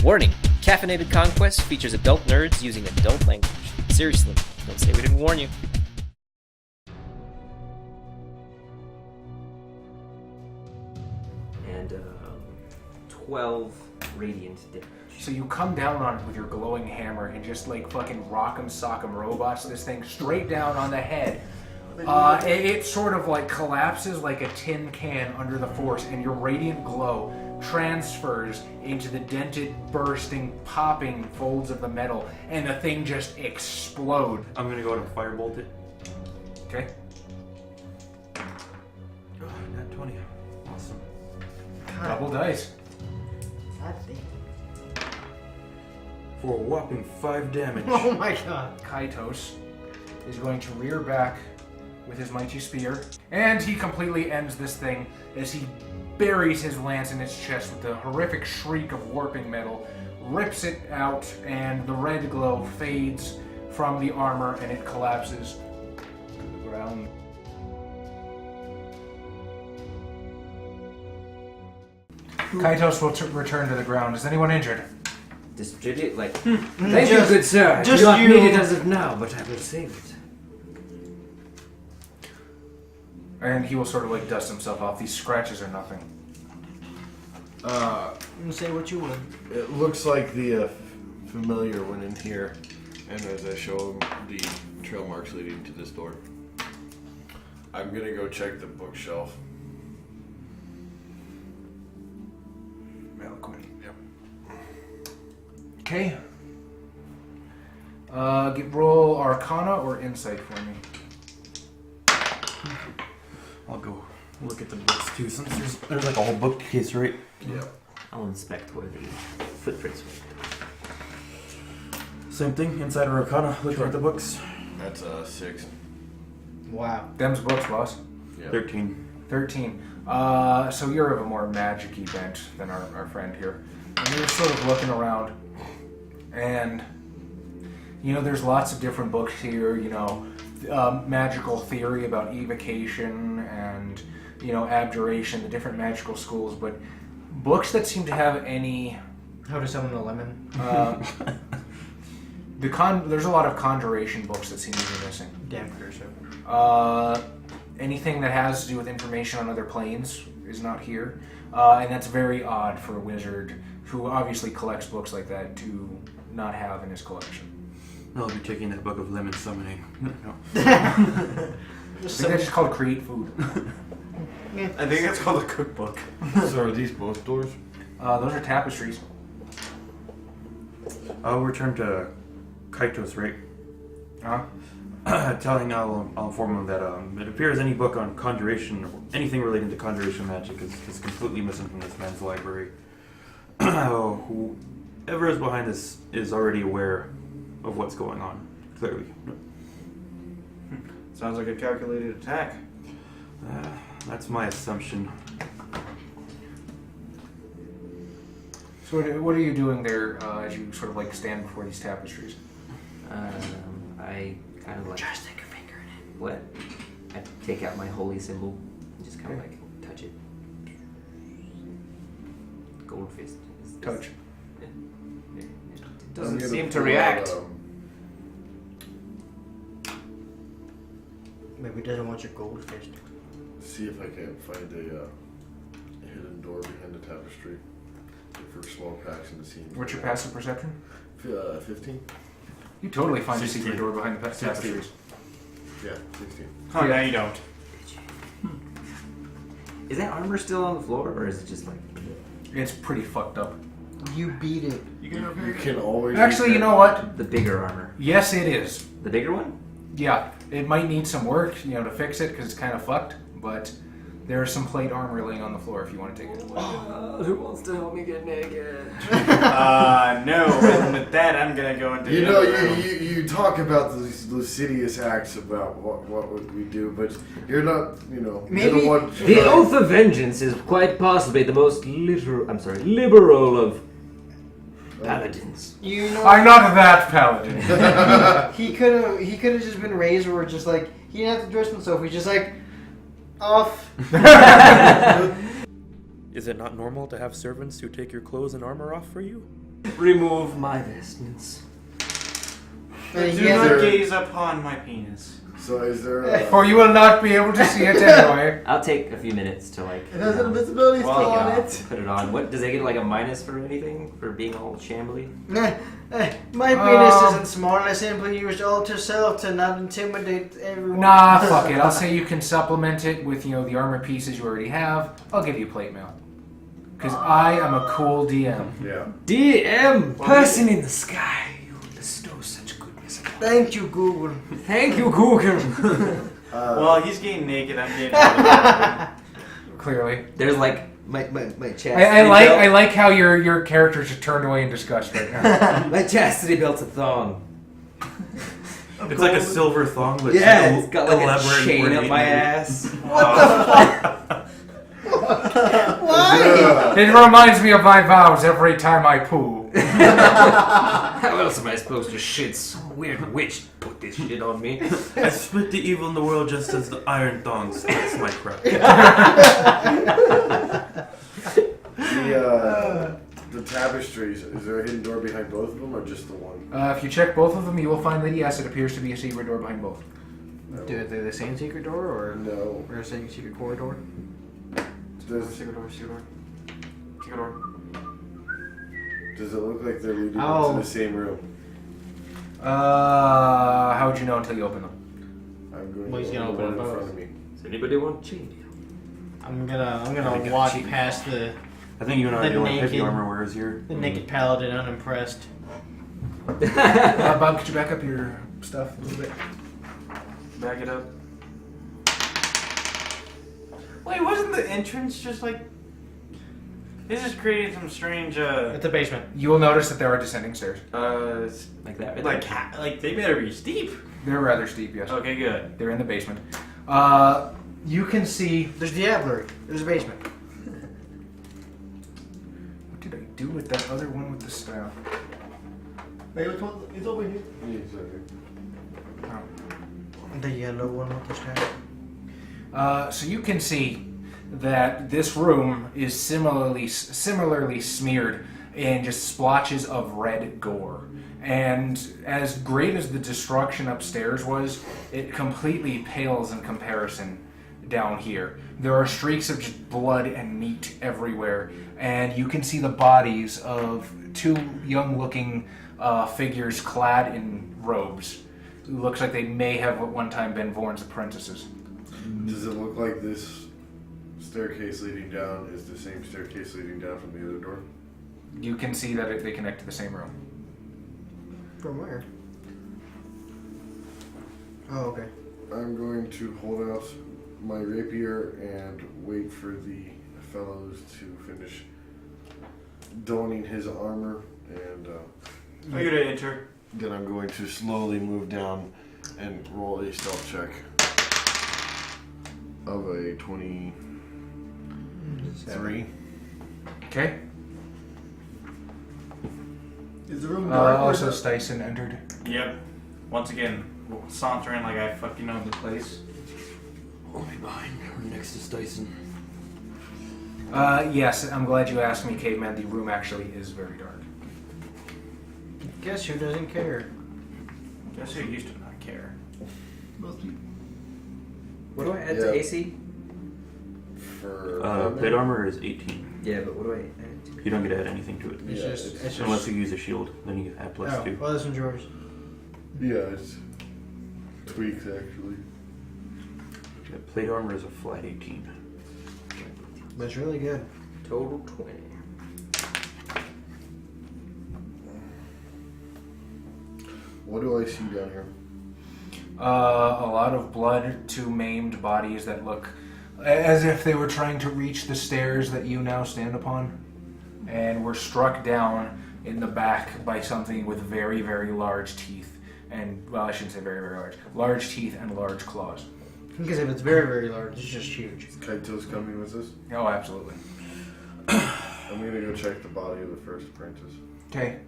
Warning, Caffeinated Conquest features adult nerds using adult language. Seriously, don't say we didn't warn you. And 12 radiant damage. So you come down on it with your glowing hammer and just like fucking rock'em sock'em robots this thing straight down on the head. It sort of like collapses like a tin can under the force, and your radiant glow transfers into the dented, bursting, popping folds of the metal, and the thing just explodes. I'm gonna go ahead and firebolt it. Okay. Oh, nat 20. Awesome. Double dice. God damn. For a whopping 5 damage. Oh my god. Kaitos is going to rear back with his mighty spear, and he completely ends this thing as he buries his lance in its chest with a horrific shriek of warping metal, rips it out, and the red glow fades from the armor and it collapses to the ground. Kaitos will return to the ground. Is anyone injured? Distribute, like, thank you, good sir. I just do not you. need it as of now, but I will save it. And he will sort of like dust himself off. These scratches are nothing. You can say what you would. It looks like the familiar went in here, and as I show him the trail marks leading to this door, I'm gonna go check the bookshelf. Maliquin. Yep. Okay. Roll Arcana or Insight for me. I'll go look at the books too, since there's like a whole bookcase, right? Yep. I'll inspect where the footprints were. Same thing, inside of Arcana, looking at the books. That's 6. Wow. Them's books, boss. Yep. 13. 13. So you're of a more magic-y bent than our friend here. And you're sort of looking around, and you know there's lots of different books here. You know, magical theory about evocation and abjuration, the different magical schools, but books that seem to have any How to summon a lemon. there's a lot of conjuration books that seem to be missing. Damn cursor. Anything that has to do with information on other planes is not here. And that's very odd for a wizard who obviously collects books like that to not have in his collection. I'll be taking that book of lemon summoning. No. I think that's just called Create Food. I think it's called a cookbook. So are these both doors? Those are tapestries. I'll return to Kaitos, right? I'll inform him that it appears any book on conjuration, or anything relating to conjuration magic is completely missing from this man's library. Whoever is behind this is already aware of what's going on, clearly. Sounds like a calculated attack. That's my assumption. So what are you doing there as you sort of like stand before these tapestries? I kind of like... Just stick your finger in it. What? I take out my holy symbol and just kind of like touch it. Gold fist. Touch. Yeah. Yeah. It I'm doesn't gonna seem to pull react. out, Maybe he doesn't want your gold fist. see if I can find a hidden door behind the tapestry. For small cracks in the scene. What's your passive perception? 15? You totally find a 16. secret door behind the tapestries. Yeah, 16. Oh, now you don't. Is that armor still on the floor, or is it just like... It's pretty fucked up. You beat it. You can always... Actually, you know what? The bigger armor? Yes, it is. The bigger one? Yeah, it might need some work, to fix it because it's kind of fucked, but there's some plate armor laying on the floor if you want to take it away. Who wants to help me get naked? No. And with that, I'm gonna go into. You the know, other room. you talk about these lascivious acts about what would we do, but you're not, you're Maybe the one... The Oath of Vengeance is quite possibly the most liberal of paladins. You know, I'm not that paladin. he could have just been raised where just like he didn't have to dress himself. He's just like off. Is it not normal to have servants who take your clothes and armor off for you? Remove my vestments. Do Yeah, not there- gaze upon my penis. So is there a... For you will not be able to see it anyway. I'll take a few minutes to like. It has an invisibility Well, still take on off it. and put it on. What does they get like a minus for anything for being all shambly? My penis isn't small. I simply used alter self to not intimidate everyone. Nah, fuck it. I'll say you can supplement it with, you know, the armor pieces you already have. I'll give you plate mail. Because I am a cool DM. Yeah. DM, person in the sky, you bestow such goodness. Thank you, Google. Thank you, Google. Well, he's getting naked. I'm getting naked. Clearly. There's like my chastity I belt. like how your characters are turned away in disgust right now. My chastity belt's a thong. It's like a silver thong, but Yeah, it's it's got like a elaborate chain up my ornate. ass. Why? It reminds me of my vows every time I poo. How else am I supposed to shit? Some weird witch put this shit on me. I split the evil in the world just as the iron thong splits my crap. The tapestries, is there a hidden door behind both of them or just the one? If you check both of them, you will find that yes, it appears to be a secret door behind both. Are they the same secret door or No. the same secret corridor? Does, Secret door, secret door. Secret door. does it look like they're leading Oh. into the same room? How would you know until you open them? I'm going Well, to he's gonna open open one in both. front of me. Does anybody want change? I'm gonna I got walk cheap. past the I think you and I are The the only heavy naked- armor wearers here. naked paladin unimpressed. Bob, could you back up your stuff a little bit? Back it up. Wait, wasn't the entrance just like... This is creating some strange, It's a basement. You will notice that there are descending stairs. it's Like that. Right like, there. like they better be steep. They're rather steep, yes. Okay, good. They're in the basement. You can see. There's the aviary. There's a basement. What did I do with that other one with the staff? Wait, which one? It's over here. Oh. The yellow one with the staff. So you can see that this room is similarly smeared in just splotches of red gore. And as great as the destruction upstairs was, it completely pales in comparison down here. There are streaks of just blood and meat everywhere, and you can see the bodies of two young-looking figures clad in robes. It looks like they may have at one time been Vorn's apprentices. Does it look like this staircase leading down is the same staircase leading down from the other door? You can see that they connect to the same room. From where? Oh, okay. I'm going to hold out my rapier and wait for the fellows to finish donning his armor, and I'm gonna enter. then I'm going to slowly move down and roll a stealth check of a 23. Okay. Is the room dark? Also, Styson entered. Yep. Once again, sauntering like I fucking know the place. Only behind or next to Styson. Yes, I'm glad you asked me, Caveman. The room actually is very dark. Guess who doesn't care? Guess who used to not care? What do I add Yeah. to AC? For Plate armor is 18. Yeah, but what do I add to? You don't get to add anything to it. It's Yeah, just. it's- It's Unless just. you use a shield, then you add plus Oh, 2. well, this one's yours. yeah, it's tweaks actually. Yeah, plate armor is a flat 18. But it's really good. Total 20. What do I see down here? A lot of blood, two maimed bodies that look as if they were trying to reach the stairs that you now stand upon, and were struck down in the back by something with very, very large teeth. And, well, I shouldn't say very, very large. Large teeth and large claws. Because if it's very, very large, it's just huge. Is Kaito's coming with us? Oh, absolutely. I'm gonna go check the body of the first apprentice. Okay.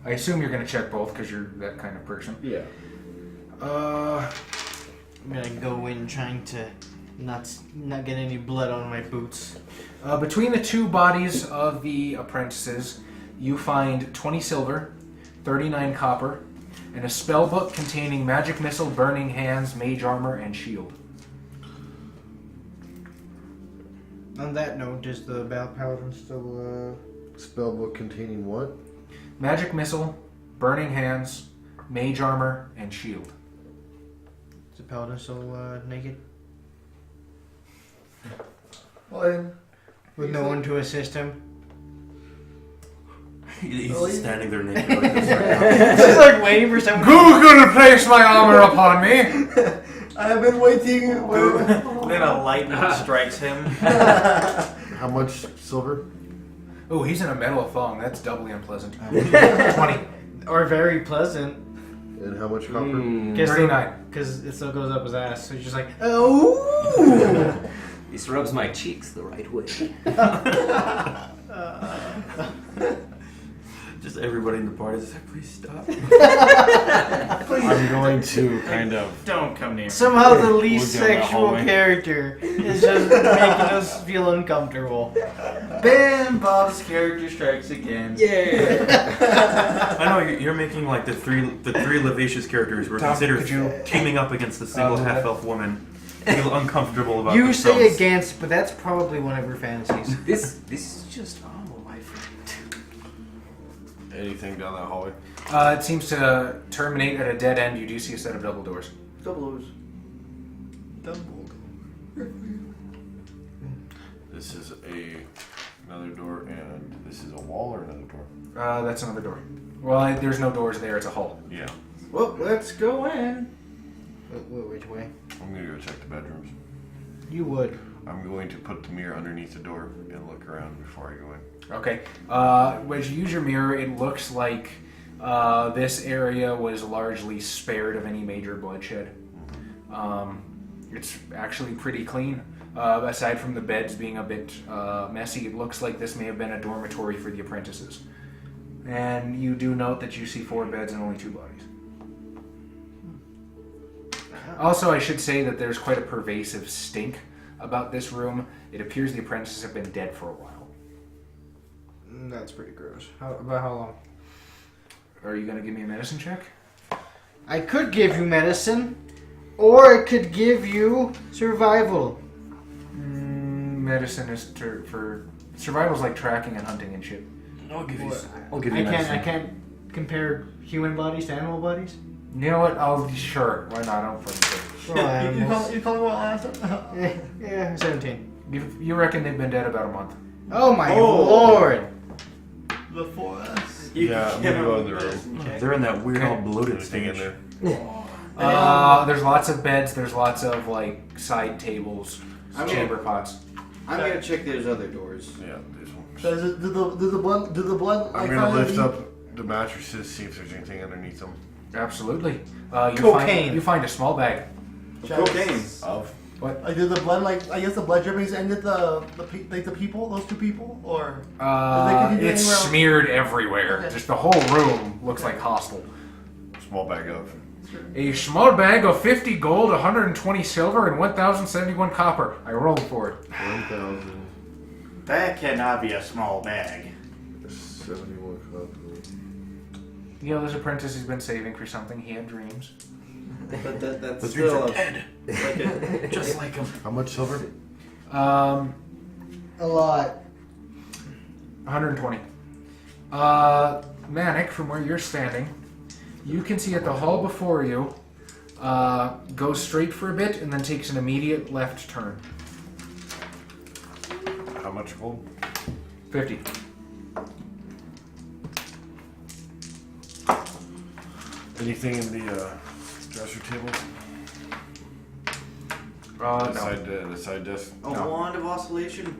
I assume you're going to check both because you're that kind of person. Yeah. I'm gonna go in trying to not get any blood on my boots. Between the two bodies of the apprentices, you find 20 silver, 39 copper, and a spell book containing magic missile, burning hands, mage armor, and shield. On that note, is the Battle Paladin still Spellbook containing what? Magic missile, burning hands, mage armor, and shield. is the Paladin still naked? Well, With no one to assist him? He's Oh, yeah. standing there naked like this right now. Just like waiting for someone. Who's gonna place my armor upon me? I have been waiting. Then a lightning strikes him. How much silver? Oh, he's in a metal thong. That's doubly unpleasant. 20. Or very pleasant. And how much copper? 39. Because it still goes up his ass. So he's just like, oh! This rubs my cheeks the right way. Just everybody in the party is like, please stop. I'm going to kind of. Don't come near me. Somehow the least We'll go down the sexual hallway. character is just making us feel uncomfortable. Ben Bob's character strikes again. Yeah. I know you're making like the three Levacious characters who are Tom, considered could you- teaming up against a single half-elf woman feel uncomfortable about You themselves. say against, but that's probably one of your fantasies. This is just armor, my friend. Anything down that hallway? It seems to terminate at a dead end. You do see a set of double doors. Double This is another door, and this is a wall or another door? That's another door. Well, there's no doors there. It's a hall. Yeah. Well, let's go in. Which way? I'm gonna go check the bedrooms. You would. I'm going to put the mirror underneath the door and look around before I go in. Okay. As you use your mirror, it looks like this area was largely spared of any major bloodshed. It's actually pretty clean. Aside from the beds being a bit messy, it looks like this may have been a dormitory for the apprentices. And you do note that you see 4 beds and only 2 bodies. Also, I should say that there's quite a pervasive stink about this room. It appears the apprentices have been dead for a while. That's pretty gross. About how long? Are you going to give me a medicine check? I could give you medicine, or I could give you survival. Medicine is for survival's like tracking and hunting and shit. I'll give you. Well, I'll give you. I can't compare human bodies to animal bodies. You know what? Sure. Why not? I don't fucking Well, You animals. call me what last? Yeah, 17. care. You reckon they've been dead about a month? Oh my Oh. lord! Before us. Yeah, I'm gonna go in the room. They're in that weird, Okay. all bloated Anything in stage. there? There's lots of beds. There's lots of like side tables, I'm chamber pots. I'm gonna check those other doors. Yeah, this one. So is it, do the blood? I'm like, gonna finally lift up the mattresses, see if there's anything underneath them. Absolutely. Cocaine. You find a small bag. Cocaine. Of? Like did the blood I guess the blood drippings ended the people, those 2 people, or They could be It's anywhere else. smeared everywhere. Okay. Just the whole room looks like hostile. Small bag of. A small bag of 50 gold, 120 silver, and 1,071 copper. I rolled for it. 1,071 That cannot be a small bag. copper. You know, this apprentice has been saving for something. He had dreams. But that's The dreams still are a, dead. like a, Just like him. How much silver? A lot. 120. Manic, from where you're standing, you can see at the hall before you, goes straight for a bit and then takes an immediate left turn. How much gold? 50. Anything in the dresser table? No. The side desk? a No. wand of oscillation.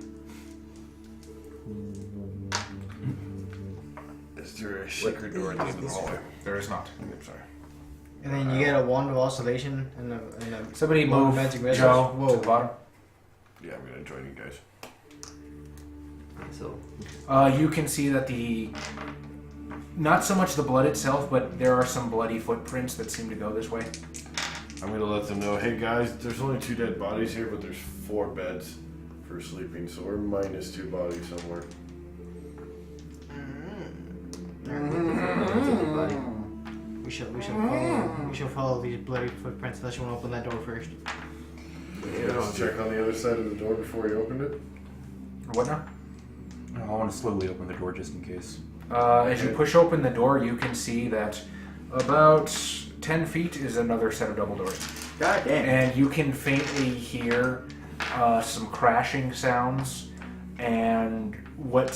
Is there a secret door at the end of the hallway? There is not. I'm sorry. And then you get a wand of oscillation and a Somebody Wand of move magic resonance. Joe Whoa. to the bottom. Yeah, I'm gonna join you guys. So, You can see that not so much the blood itself, but there are some bloody footprints that seem to go this way. I'm gonna let them know, hey guys, there's only 2 dead bodies here, but there's 4 beds for sleeping, so we're minus 2 bodies somewhere. We shall follow these bloody footprints unless you want to open that door first. Yeah, just check on the other side of the door before you opened it. What now? I want to slowly open the door just in case. As you push open the door, you can see that about 10 feet is another set of double doors. God damn. And you can faintly hear some crashing sounds and what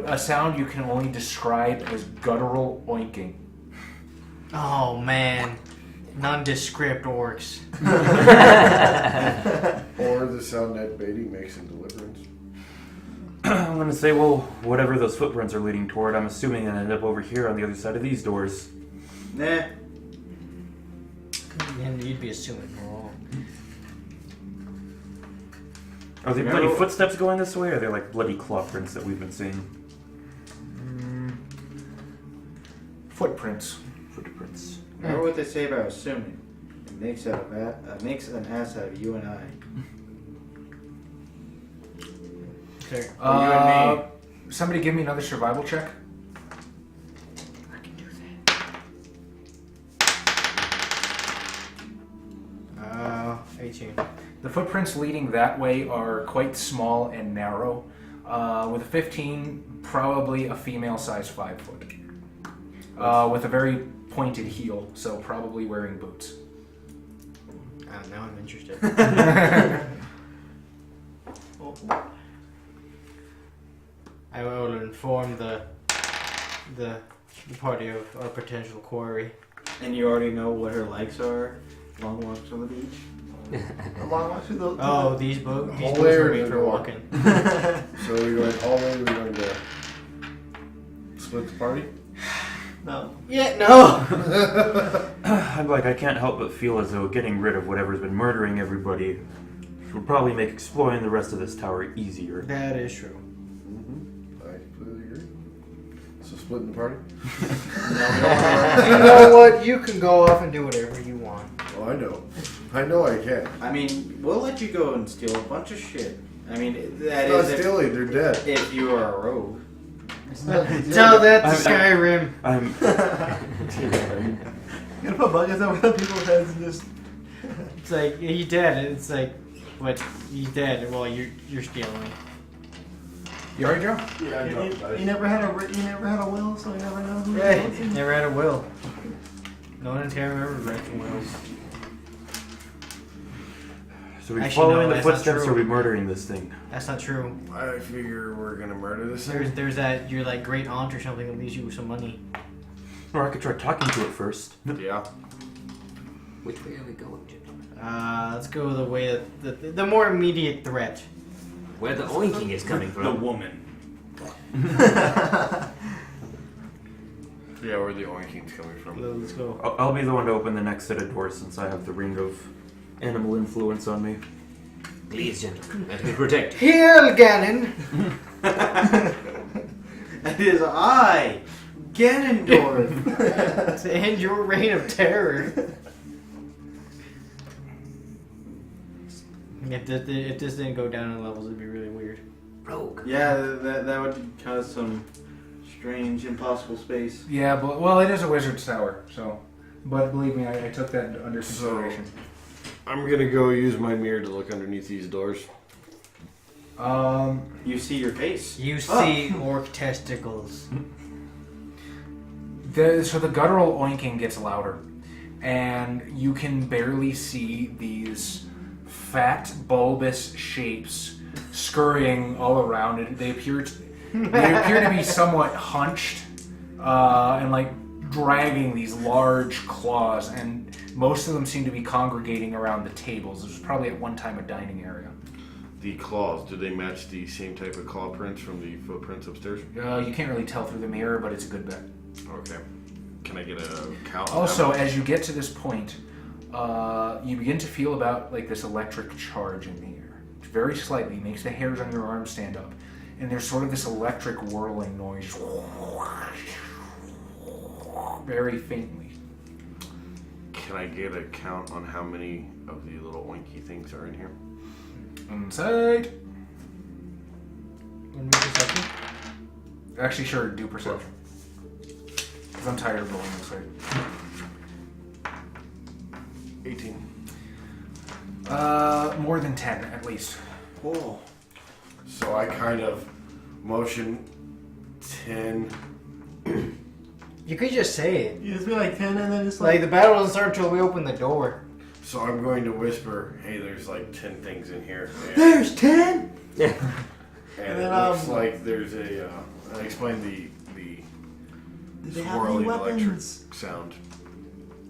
a sound you can only describe as guttural oinking. Oh man, nondescript orcs. Or the sound that Beatty makes in Deliverance. I'm going to say, well, whatever those footprints are leading toward, I'm assuming they end up over here on the other side of these doors. Nah. And you'd be assuming wrong. Are they bloody footsteps going this way, or are they like bloody claw prints that we've been seeing? Footprints. Footprints. Remember what they say about assuming? It makes an ass out of you and I. Okay. Or you and me. Somebody give me another survival check. I can do that. 18. The footprints leading that way are quite small and narrow. With a 15, probably a female-sized 5 foot. With a very pointed heel, so probably wearing boots. Now I'm interested. I will inform the party of our potential quarry. And you already know what her likes are? Long walks on the beach? Along through the. Oh, these boots Hallway are or made the for door? walking. So we're going hallway, we're going to split the party? No. Yeah, no! I'm like, I can't help but feel as though getting rid of whatever's been murdering everybody would probably make exploring the rest of this tower easier. That is true. I completely agree. So splitting the party? You know what? You can go off and do whatever you want. Oh, I know. I know I can. I mean, we'll let you go and steal a bunch of shit. I mean, that Not is stealing, they're dead. if you are a rogue. Tell that to Skyrim. I'm You're gonna put buckets over people's heads and just. It's like, he's dead. It's like, what? He's dead. Well, you're stealing. You alright, Joe? Yeah, You never had a will, so you never know who it Right. was. Never had a will. No one can remember writing wills. So we Actually, following no, the that's not footsteps, true. or we murdering this thing? That's not true. I figure we're gonna murder this thing. There's that your like great aunt or something that leaves you with some money. Or I could try talking to it first. Yeah. Which way are we going, gentlemen? Let's go the way that the more immediate threat. Where the oinking is coming The from. woman. Yeah, where the oinking's coming from. Let's go. I'll be the one to open the next set of doors since I have the ring of animal influence on me. Please, gentlemen, let me protect you. Heal, Ganon. It is I, Ganondorf. To end your reign of terror. If this didn't go down in levels, it'd be really weird. Rogue. Yeah, that would cause some strange, impossible space. Yeah, but well, it is a wizard's tower, so. But believe me, I took that under consideration. I'm gonna go use my mirror to look underneath these doors. You see your face. You see orc testicles. So the guttural oinking gets louder, and you can barely see these fat, bulbous shapes scurrying all around it. They appear to be somewhat hunched and like dragging these large claws, and most of them seem to be congregating around the tables. This was probably at one time a dining area. The claws, do they match the same type of claw prints from the footprints upstairs? You can't really tell through the mirror, but it's a good bet. Okay. Can I get a count? Also, as you get to this point, you begin to feel about like this electric charge in the air. Very slightly, makes the hairs on your arms stand up. And there's sort of this electric whirling noise. Very faintly. Can I get a count on how many of the little oinky things are in here? Inside. Perception? Actually, sure, do perception. Because I'm tired of rolling this way. 18. More than 10 at least. Oh. So I kind of motion 10. You could just say it. You just be like 10 and then just Like like. the battle doesn't start until we open the door. So I'm going to whisper, hey, there's like 10 things in here. And, There's 10? and And it then, looks like there's a, I explained the Do they have swirly any electric weapons? sound.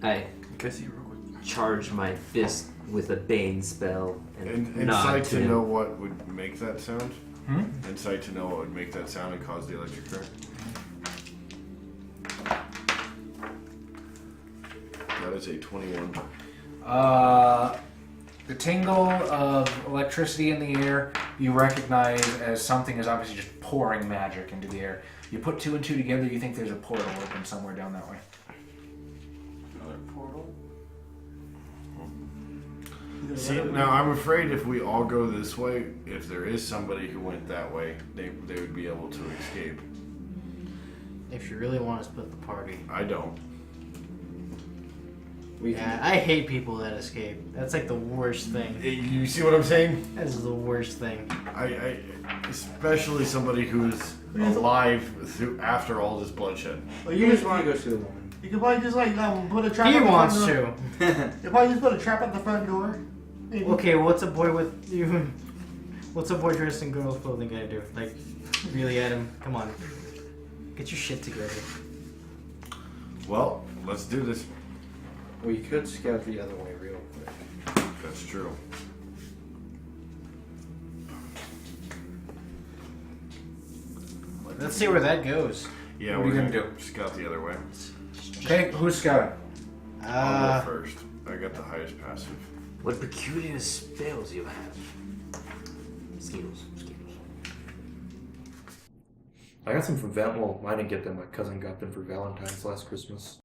I Can I see you real quick? charge my fist with a Bane spell and nod Insight to to him. know what would make that sound. Hmm? Insight to know what would make that sound and cause the electric current. That is a 21. The tingle of electricity in the air you recognize as something is obviously just pouring magic into the air. You put 2 and 2 together, you think there's a portal open somewhere down that way. Another portal. See, now I'm afraid if we all go this way, if there is somebody who went that way, they would be able to escape. If you really want to split the party. I don't. Yeah, I hate people that escape. That's like the worst thing. You see what I'm saying? That is the worst thing. I especially somebody who's alive after all this bloodshed. Well, You you just just want to go see the woman. You could probably just like put a trap. He at the wants front door. to. You probably just put a trap at the front door. Maybe. Okay, what's a boy with you? What's a boy dressed in girl's clothing gonna do? Like, really, Adam? Come on, get your shit together. Well, let's do this. Well, you could scout the other way real quick. That's true. Let's see where that goes. Yeah, What are we're you gonna gonna scout the other way. Okay, who's scouting? I'll go first. I got the highest passive. What peculiar spells you have? Skills. I got some from Well, I didn't get them. My cousin got them for Valentine's last Christmas.